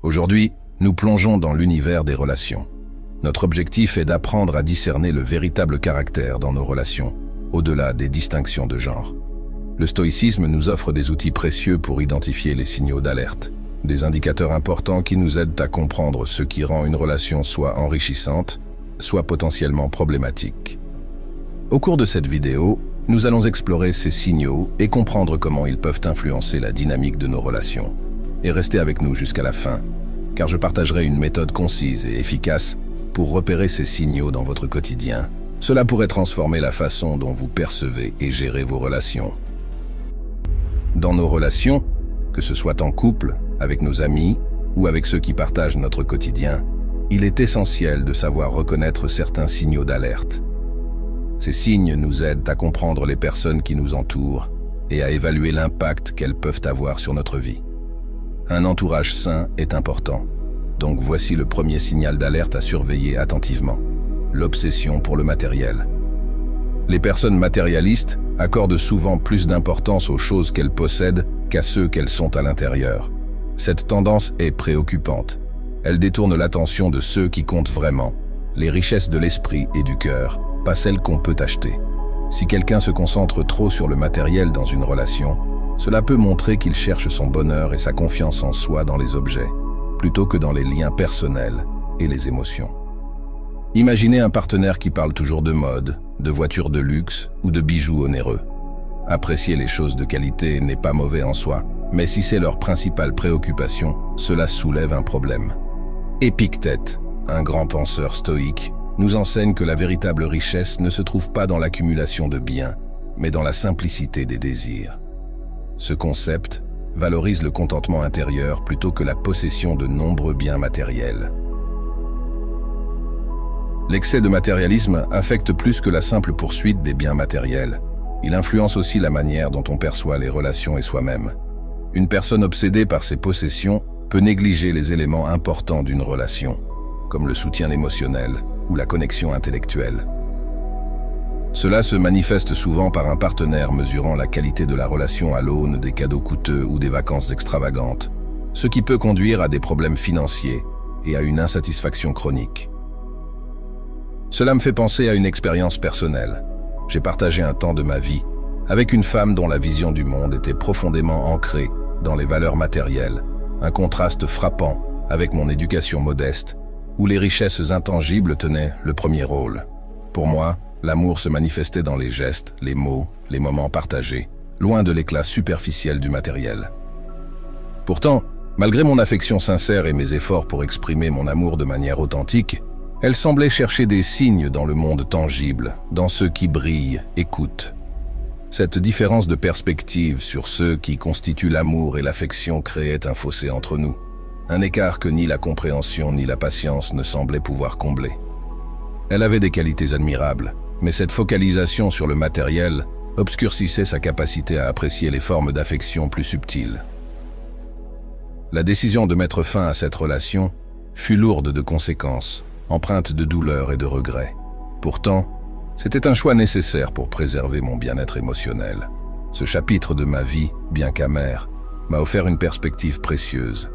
Aujourd'hui, nous plongeons dans l'univers des relations. Notre objectif est d'apprendre à discerner le véritable caractère dans nos relations, au-delà des distinctions de genre. Le stoïcisme nous offre des outils précieux pour identifier les signaux d'alerte, des indicateurs importants qui nous aident à comprendre ce qui rend une relation soit enrichissante, soit potentiellement problématique. Au cours de cette vidéo, nous allons explorer ces signaux et comprendre comment ils peuvent influencer la dynamique de nos relations. Et restez avec nous jusqu'à la fin, car je partagerai une méthode concise et efficace pour repérer ces signaux dans votre quotidien. Cela pourrait transformer la façon dont vous percevez et gérez vos relations. Dans nos relations, que ce soit en couple, avec nos amis ou avec ceux qui partagent notre quotidien, il est essentiel de savoir reconnaître certains signaux d'alerte. Ces signes nous aident à comprendre les personnes qui nous entourent et à évaluer l'impact qu'elles peuvent avoir sur notre vie. Un entourage sain est important, donc voici le premier signal d'alerte à surveiller attentivement: l'obsession pour le matériel. Les personnes matérialistes accordent souvent plus d'importance aux choses qu'elles possèdent qu'à ceux qu'elles sont à l'intérieur. Cette tendance est préoccupante. Elle détourne l'attention de ceux qui comptent vraiment, les richesses de l'esprit et du cœur, pas celles qu'on peut acheter. Si quelqu'un se concentre trop sur le matériel dans une relation, cela peut montrer qu'il cherche son bonheur et sa confiance en soi dans les objets, plutôt que dans les liens personnels et les émotions. Imaginez un partenaire qui parle toujours de mode, de voitures de luxe ou de bijoux onéreux. Apprécier les choses de qualité n'est pas mauvais en soi, mais si c'est leur principale préoccupation, cela soulève un problème. Épictète, un grand penseur stoïque, nous enseigne que la véritable richesse ne se trouve pas dans l'accumulation de biens, mais dans la simplicité des désirs. Ce concept valorise le contentement intérieur plutôt que la possession de nombreux biens matériels. L'excès de matérialisme affecte plus que la simple poursuite des biens matériels. Il influence aussi la manière dont on perçoit les relations et soi-même. Une personne obsédée par ses possessions peut négliger les éléments importants d'une relation, comme le soutien émotionnel ou la connexion intellectuelle. Cela se manifeste souvent par un partenaire mesurant la qualité de la relation à l'aune des cadeaux coûteux ou des vacances extravagantes, ce qui peut conduire à des problèmes financiers et à une insatisfaction chronique. Cela me fait penser à une expérience personnelle. J'ai partagé un temps de ma vie avec une femme dont la vision du monde était profondément ancrée dans les valeurs matérielles, un contraste frappant avec mon éducation modeste, où les richesses intangibles tenaient le premier rôle. Pour moi, l'amour se manifestait dans les gestes, les mots, les moments partagés, loin de l'éclat superficiel du matériel. Pourtant, malgré mon affection sincère et mes efforts pour exprimer mon amour de manière authentique, elle semblait chercher des signes dans le monde tangible, dans ceux qui brillent et coûtent. Cette différence de perspective sur ceux qui constituent l'amour et l'affection créait un fossé entre nous, un écart que ni la compréhension ni la patience ne semblaient pouvoir combler. Elle avait des qualités admirables, mais cette focalisation sur le matériel obscurcissait sa capacité à apprécier les formes d'affection plus subtiles. La décision de mettre fin à cette relation fut lourde de conséquences, empreinte de douleur et de regret. Pourtant, c'était un choix nécessaire pour préserver mon bien-être émotionnel. Ce chapitre de ma vie, bien qu'amer, m'a offert une perspective précieuse.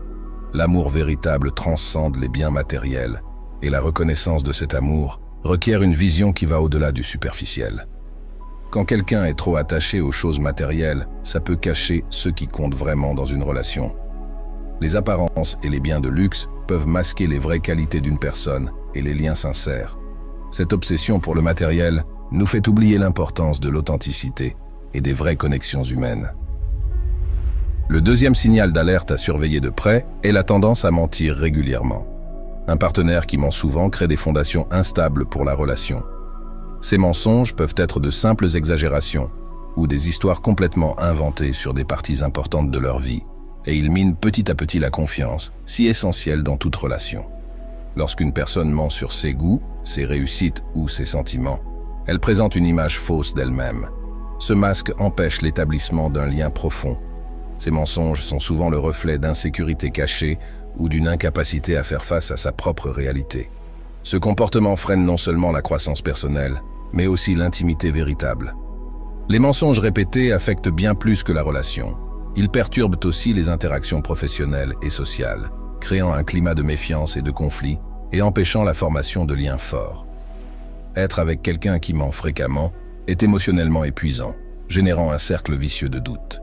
L'amour véritable transcende les biens matériels, et la reconnaissance de cet amour requiert une vision qui va au-delà du superficiel. Quand quelqu'un est trop attaché aux choses matérielles, ça peut cacher ce qui compte vraiment dans une relation. Les apparences et les biens de luxe peuvent masquer les vraies qualités d'une personne et les liens sincères. Cette obsession pour le matériel nous fait oublier l'importance de l'authenticité et des vraies connexions humaines. Le deuxième signal d'alerte à surveiller de près est la tendance à mentir régulièrement. Un partenaire qui ment souvent crée des fondations instables pour la relation. Ces mensonges peuvent être de simples exagérations ou des histoires complètement inventées sur des parties importantes de leur vie, et ils minent petit à petit la confiance, si essentielle dans toute relation. Lorsqu'une personne ment sur ses goûts, ses réussites ou ses sentiments, elle présente une image fausse d'elle-même. Ce masque empêche l'établissement d'un lien profond. Ces mensonges sont souvent le reflet d'insécurité cachée ou d'une incapacité à faire face à sa propre réalité. Ce comportement freine non seulement la croissance personnelle, mais aussi l'intimité véritable. Les mensonges répétés affectent bien plus que la relation. Ils perturbent aussi les interactions professionnelles et sociales, créant un climat de méfiance et de conflit et empêchant la formation de liens forts. Être avec quelqu'un qui ment fréquemment est émotionnellement épuisant, générant un cercle vicieux de doute.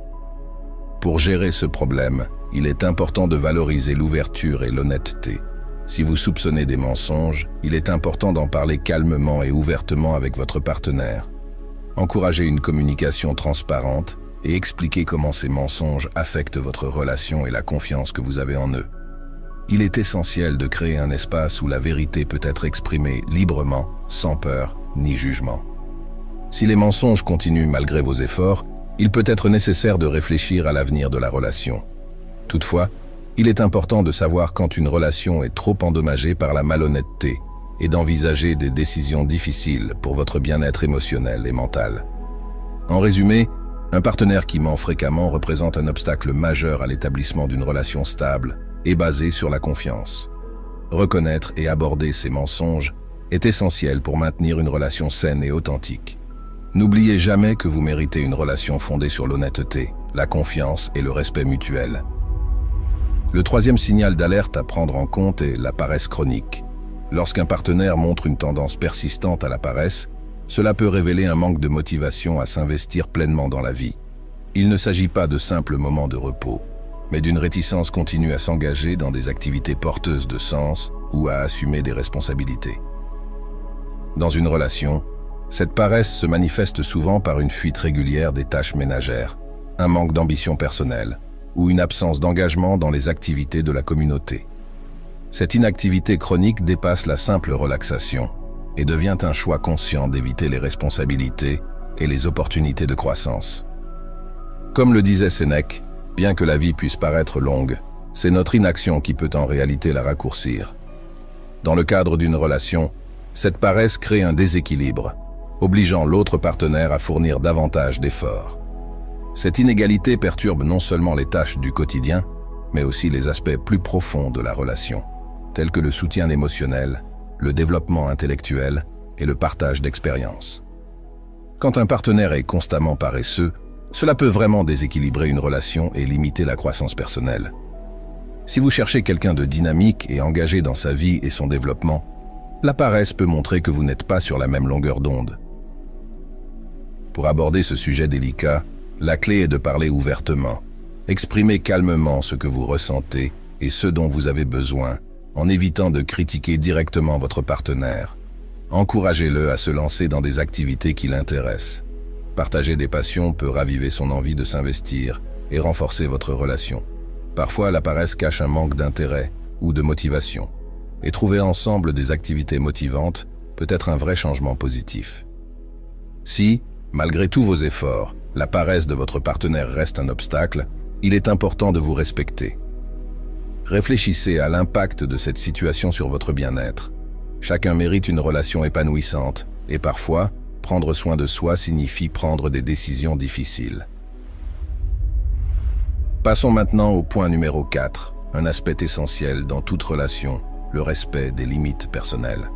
Pour gérer ce problème, il est important de valoriser l'ouverture et l'honnêteté. Si vous soupçonnez des mensonges, il est important d'en parler calmement et ouvertement avec votre partenaire. Encouragez une communication transparente et expliquez comment ces mensonges affectent votre relation et la confiance que vous avez en eux. Il est essentiel de créer un espace où la vérité peut être exprimée librement, sans peur ni jugement. Si les mensonges continuent malgré vos efforts, il peut être nécessaire de réfléchir à l'avenir de la relation. Toutefois, il est important de savoir quand une relation est trop endommagée par la malhonnêteté et d'envisager des décisions difficiles pour votre bien-être émotionnel et mental. En résumé, un partenaire qui ment fréquemment représente un obstacle majeur à l'établissement d'une relation stable et basée sur la confiance. Reconnaître et aborder ces mensonges est essentiel pour maintenir une relation saine et authentique. N'oubliez jamais que vous méritez une relation fondée sur l'honnêteté, la confiance et le respect mutuel. Le troisième signal d'alerte à prendre en compte est la paresse chronique. Lorsqu'un partenaire montre une tendance persistante à la paresse, cela peut révéler un manque de motivation à s'investir pleinement dans la vie. Il ne s'agit pas de simples moments de repos, mais d'une réticence continue à s'engager dans des activités porteuses de sens ou à assumer des responsabilités. Dans une relation, cette paresse se manifeste souvent par une fuite régulière des tâches ménagères, un manque d'ambition personnelle ou une absence d'engagement dans les activités de la communauté. Cette inactivité chronique dépasse la simple relaxation et devient un choix conscient d'éviter les responsabilités et les opportunités de croissance. Comme le disait Sénèque, bien que la vie puisse paraître longue, c'est notre inaction qui peut en réalité la raccourcir. Dans le cadre d'une relation, cette paresse crée un déséquilibre, obligeant l'autre partenaire à fournir davantage d'efforts. Cette inégalité perturbe non seulement les tâches du quotidien, mais aussi les aspects plus profonds de la relation, tels que le soutien émotionnel, le développement intellectuel et le partage d'expériences. Quand un partenaire est constamment paresseux, cela peut vraiment déséquilibrer une relation et limiter la croissance personnelle. Si vous cherchez quelqu'un de dynamique et engagé dans sa vie et son développement, la paresse peut montrer que vous n'êtes pas sur la même longueur d'onde. Pour aborder ce sujet délicat, la clé est de parler ouvertement. Exprimez calmement ce que vous ressentez et ce dont vous avez besoin, en évitant de critiquer directement votre partenaire. Encouragez-le à se lancer dans des activités qui l'intéressent. Partager des passions peut raviver son envie de s'investir et renforcer votre relation. Parfois, la paresse cache un manque d'intérêt ou de motivation. Et trouver ensemble des activités motivantes peut être un vrai changement positif. Si, malgré tous vos efforts, la paresse de votre partenaire reste un obstacle, il est important de vous respecter. Réfléchissez à l'impact de cette situation sur votre bien-être. Chacun mérite une relation épanouissante, et parfois, prendre soin de soi signifie prendre des décisions difficiles. Passons maintenant au point numéro 4, un aspect essentiel dans toute relation, le respect des limites personnelles.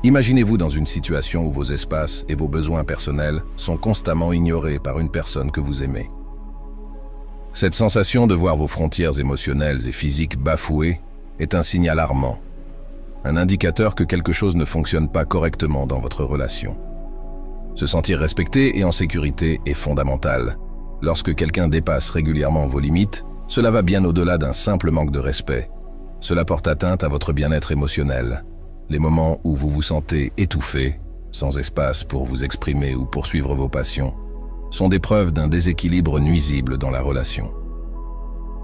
Imaginez-vous dans une situation où vos espaces et vos besoins personnels sont constamment ignorés par une personne que vous aimez. Cette sensation de voir vos frontières émotionnelles et physiques bafouées est un signe alarmant, un indicateur que quelque chose ne fonctionne pas correctement dans votre relation. Se sentir respecté et en sécurité est fondamental. Lorsque quelqu'un dépasse régulièrement vos limites, cela va bien au-delà d'un simple manque de respect. Cela porte atteinte à votre bien-être émotionnel. Les moments où vous vous sentez étouffé, sans espace pour vous exprimer ou poursuivre vos passions, sont des preuves d'un déséquilibre nuisible dans la relation.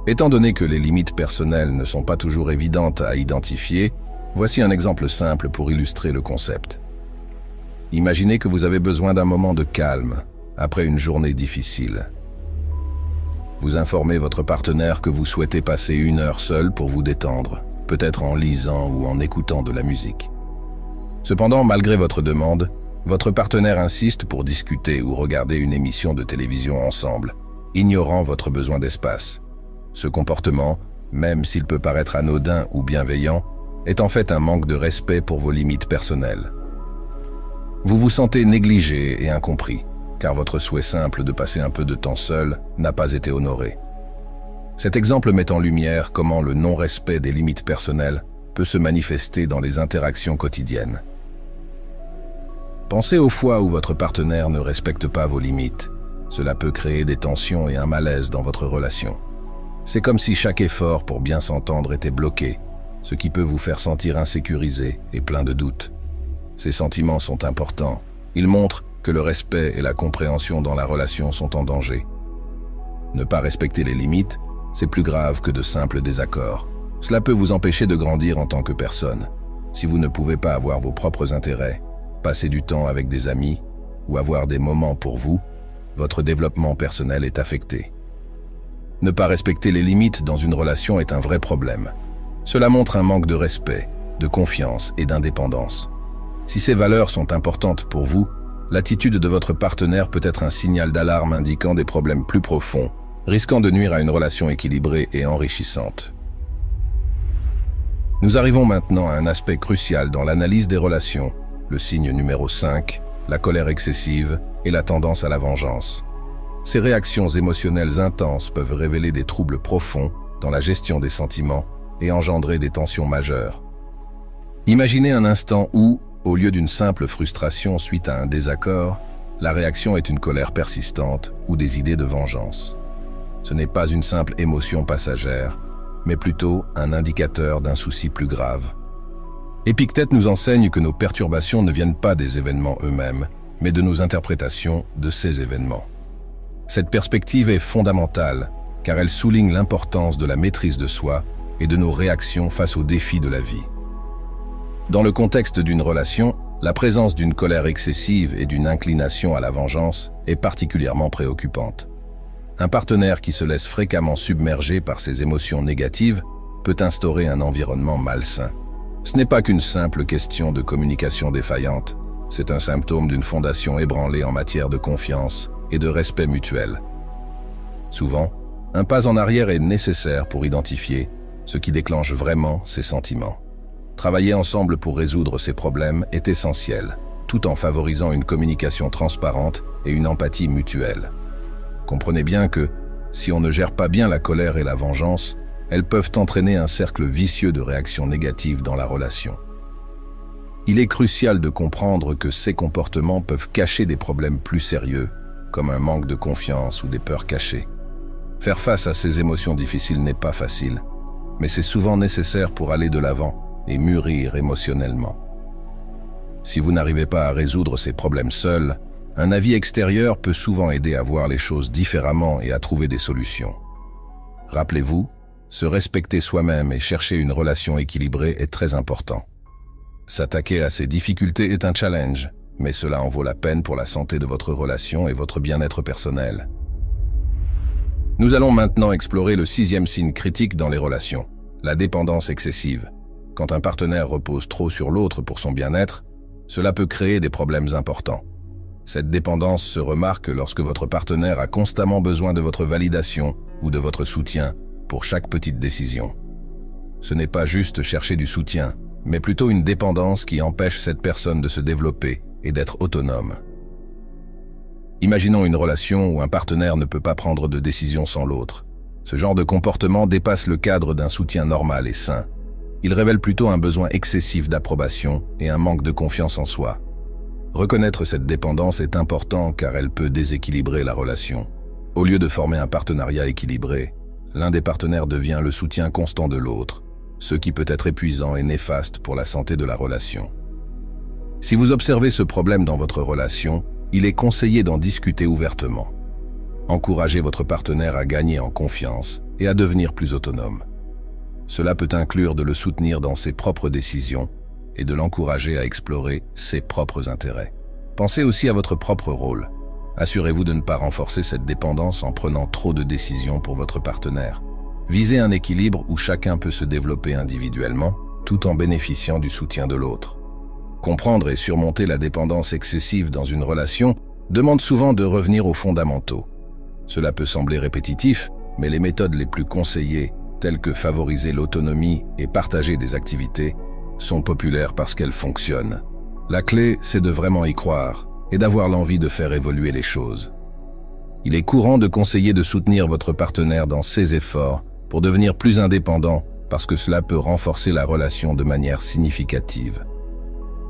Étant donné que les limites personnelles ne sont pas toujours évidentes à identifier, voici un exemple simple pour illustrer le concept. Imaginez que vous avez besoin d'un moment de calme après une journée difficile. Vous informez votre partenaire que vous souhaitez passer 1 heure seul pour vous détendre, peut-être en lisant ou en écoutant de la musique. Cependant, malgré votre demande, votre partenaire insiste pour discuter ou regarder une émission de télévision ensemble, ignorant votre besoin d'espace. Ce comportement, même s'il peut paraître anodin ou bienveillant, est en fait un manque de respect pour vos limites personnelles. Vous vous sentez négligé et incompris, car votre souhait simple de passer un peu de temps seul n'a pas été honoré. Cet exemple met en lumière comment le non-respect des limites personnelles peut se manifester dans les interactions quotidiennes. Pensez aux fois où votre partenaire ne respecte pas vos limites. Cela peut créer des tensions et un malaise dans votre relation. C'est comme si chaque effort pour bien s'entendre était bloqué, ce qui peut vous faire sentir insécurisé et plein de doutes. Ces sentiments sont importants. Ils montrent que le respect et la compréhension dans la relation sont en danger. Ne pas respecter les limites, c'est plus grave que de simples désaccords. Cela peut vous empêcher de grandir en tant que personne. Si vous ne pouvez pas avoir vos propres intérêts, passer du temps avec des amis ou avoir des moments pour vous, votre développement personnel est affecté. Ne pas respecter les limites dans une relation est un vrai problème. Cela montre un manque de respect, de confiance et d'indépendance. Si ces valeurs sont importantes pour vous, l'attitude de votre partenaire peut être un signal d'alarme indiquant des problèmes plus profonds, risquant de nuire à une relation équilibrée et enrichissante. Nous arrivons maintenant à un aspect crucial dans l'analyse des relations, le signe numéro 5, la colère excessive et la tendance à la vengeance. Ces réactions émotionnelles intenses peuvent révéler des troubles profonds dans la gestion des sentiments et engendrer des tensions majeures. Imaginez un instant où, au lieu d'une simple frustration suite à un désaccord, la réaction est une colère persistante ou des idées de vengeance. Ce n'est pas une simple émotion passagère, mais plutôt un indicateur d'un souci plus grave. Épictète nous enseigne que nos perturbations ne viennent pas des événements eux-mêmes, mais de nos interprétations de ces événements. Cette perspective est fondamentale, car elle souligne l'importance de la maîtrise de soi et de nos réactions face aux défis de la vie. Dans le contexte d'une relation, la présence d'une colère excessive et d'une inclination à la vengeance est particulièrement préoccupante. Un partenaire qui se laisse fréquemment submerger par ses émotions négatives peut instaurer un environnement malsain. Ce n'est pas qu'une simple question de communication défaillante, c'est un symptôme d'une fondation ébranlée en matière de confiance et de respect mutuel. Souvent, un pas en arrière est nécessaire pour identifier ce qui déclenche vraiment ces sentiments. Travailler ensemble pour résoudre ces problèmes est essentiel, tout en favorisant une communication transparente et une empathie mutuelle. Comprenez bien que, si on ne gère pas bien la colère et la vengeance, elles peuvent entraîner un cercle vicieux de réactions négatives dans la relation. Il est crucial de comprendre que ces comportements peuvent cacher des problèmes plus sérieux, comme un manque de confiance ou des peurs cachées. Faire face à ces émotions difficiles n'est pas facile, mais c'est souvent nécessaire pour aller de l'avant et mûrir émotionnellement. Si vous n'arrivez pas à résoudre ces problèmes seuls, un avis extérieur peut souvent aider à voir les choses différemment et à trouver des solutions. Rappelez-vous, se respecter soi-même et chercher une relation équilibrée est très important. S'attaquer à ces difficultés est un challenge, mais cela en vaut la peine pour la santé de votre relation et votre bien-être personnel. Nous allons maintenant explorer le 6e signe critique dans les relations, la dépendance excessive. Quand un partenaire repose trop sur l'autre pour son bien-être, cela peut créer des problèmes importants. Cette dépendance se remarque lorsque votre partenaire a constamment besoin de votre validation ou de votre soutien pour chaque petite décision. Ce n'est pas juste chercher du soutien, mais plutôt une dépendance qui empêche cette personne de se développer et d'être autonome. Imaginons une relation où un partenaire ne peut pas prendre de décision sans l'autre. Ce genre de comportement dépasse le cadre d'un soutien normal et sain. Il révèle plutôt un besoin excessif d'approbation et un manque de confiance en soi. Reconnaître cette dépendance est important car elle peut déséquilibrer la relation. Au lieu de former un partenariat équilibré, l'un des partenaires devient le soutien constant de l'autre, ce qui peut être épuisant et néfaste pour la santé de la relation. Si vous observez ce problème dans votre relation, il est conseillé d'en discuter ouvertement. Encouragez votre partenaire à gagner en confiance et à devenir plus autonome. Cela peut inclure de le soutenir dans ses propres décisions et de l'encourager à explorer ses propres intérêts. Pensez aussi à votre propre rôle. Assurez-vous de ne pas renforcer cette dépendance en prenant trop de décisions pour votre partenaire. Visez un équilibre où chacun peut se développer individuellement, tout en bénéficiant du soutien de l'autre. Comprendre et surmonter la dépendance excessive dans une relation demande souvent de revenir aux fondamentaux. Cela peut sembler répétitif, mais les méthodes les plus conseillées, telles que favoriser l'autonomie et partager des activités, sont populaires parce qu'elles fonctionnent. La clé, c'est de vraiment y croire et d'avoir l'envie de faire évoluer les choses. Il est courant de conseiller de soutenir votre partenaire dans ses efforts pour devenir plus indépendant parce que cela peut renforcer la relation de manière significative.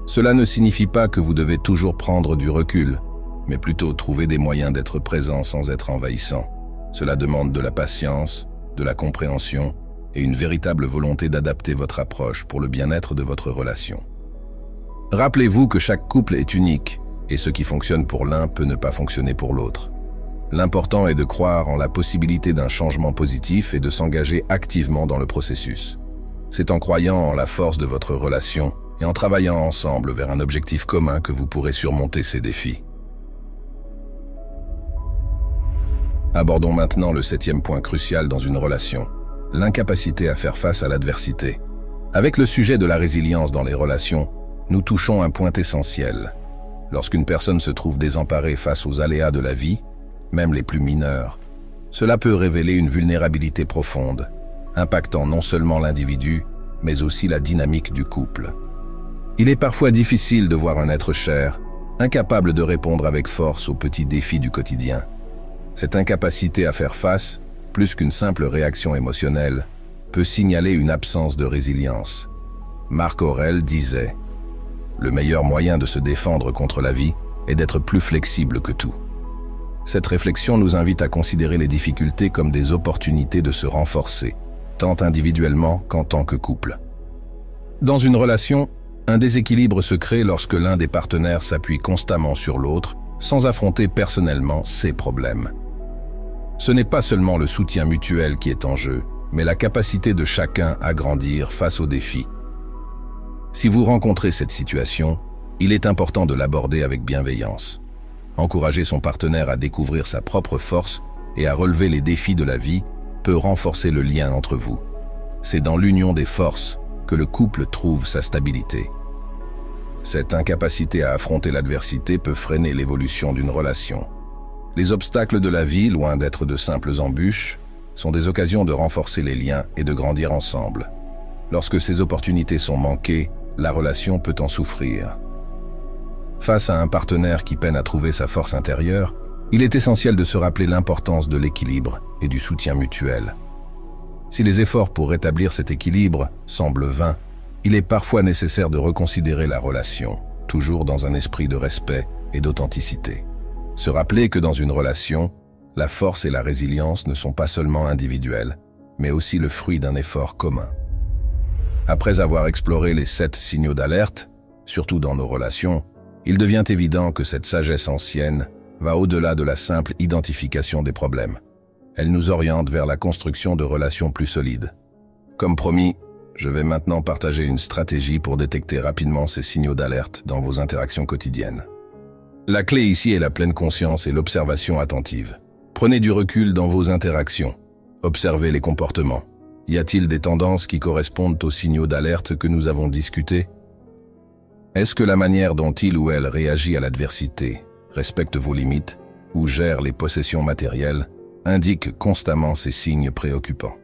Cela ne signifie pas que vous devez toujours prendre du recul, mais plutôt trouver des moyens d'être présent sans être envahissant. Cela demande de la patience, de la compréhension et une véritable volonté d'adapter votre approche pour le bien-être de votre relation. Rappelez-vous que chaque couple est unique et ce qui fonctionne pour l'un peut ne pas fonctionner pour l'autre. L'important est de croire en la possibilité d'un changement positif et de s'engager activement dans le processus. C'est en croyant en la force de votre relation et en travaillant ensemble vers un objectif commun que vous pourrez surmonter ces défis. Abordons maintenant le 7e point crucial dans une relation, l'incapacité à faire face à l'adversité. Avec le sujet de la résilience dans les relations, nous touchons un point essentiel. Lorsqu'une personne se trouve désemparée face aux aléas de la vie, même les plus mineurs, cela peut révéler une vulnérabilité profonde, impactant non seulement l'individu, mais aussi la dynamique du couple. Il est parfois difficile de voir un être cher, incapable de répondre avec force aux petits défis du quotidien. Cette incapacité à faire face, plus qu'une simple réaction émotionnelle, peut signaler une absence de résilience. Marc Aurèle disait « Le meilleur moyen de se défendre contre la vie est d'être plus flexible que tout ». Cette réflexion nous invite à considérer les difficultés comme des opportunités de se renforcer, tant individuellement qu'en tant que couple. Dans une relation, un déséquilibre se crée lorsque l'un des partenaires s'appuie constamment sur l'autre, sans affronter personnellement ses problèmes. Ce n'est pas seulement le soutien mutuel qui est en jeu, mais la capacité de chacun à grandir face aux défis. Si vous rencontrez cette situation, il est important de l'aborder avec bienveillance. Encourager son partenaire à découvrir sa propre force et à relever les défis de la vie peut renforcer le lien entre vous. C'est dans l'union des forces que le couple trouve sa stabilité. Cette incapacité à affronter l'adversité peut freiner l'évolution d'une relation. Les obstacles de la vie, loin d'être de simples embûches, sont des occasions de renforcer les liens et de grandir ensemble. Lorsque ces opportunités sont manquées, la relation peut en souffrir. Face à un partenaire qui peine à trouver sa force intérieure, il est essentiel de se rappeler l'importance de l'équilibre et du soutien mutuel. Si les efforts pour rétablir cet équilibre semblent vains, il est parfois nécessaire de reconsidérer la relation, toujours dans un esprit de respect et d'authenticité. Se rappeler que dans une relation, la force et la résilience ne sont pas seulement individuelles, mais aussi le fruit d'un effort commun. Après avoir exploré les 7 signaux d'alerte, surtout dans nos relations, il devient évident que cette sagesse ancienne va au-delà de la simple identification des problèmes. Elle nous oriente vers la construction de relations plus solides. Comme promis, je vais maintenant partager une stratégie pour détecter rapidement ces signaux d'alerte dans vos interactions quotidiennes. La clé ici est la pleine conscience et l'observation attentive. Prenez du recul dans vos interactions. Observez les comportements. Y a-t-il des tendances qui correspondent aux signaux d'alerte que nous avons discutés? Est-ce que la manière dont il ou elle réagit à l'adversité, respecte vos limites ou gère les possessions matérielles, indique constamment ces signes préoccupants?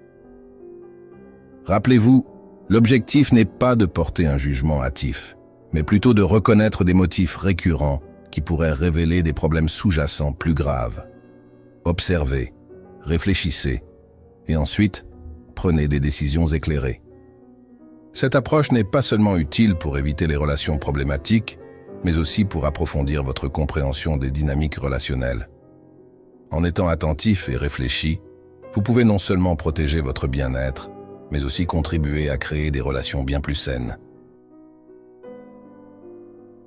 Rappelez-vous, l'objectif n'est pas de porter un jugement hâtif, mais plutôt de reconnaître des motifs récurrents qui pourraient révéler des problèmes sous-jacents plus graves. Observez, réfléchissez, et ensuite, prenez des décisions éclairées. Cette approche n'est pas seulement utile pour éviter les relations problématiques, mais aussi pour approfondir votre compréhension des dynamiques relationnelles. En étant attentif et réfléchi, vous pouvez non seulement protéger votre bien-être, mais aussi contribuer à créer des relations bien plus saines.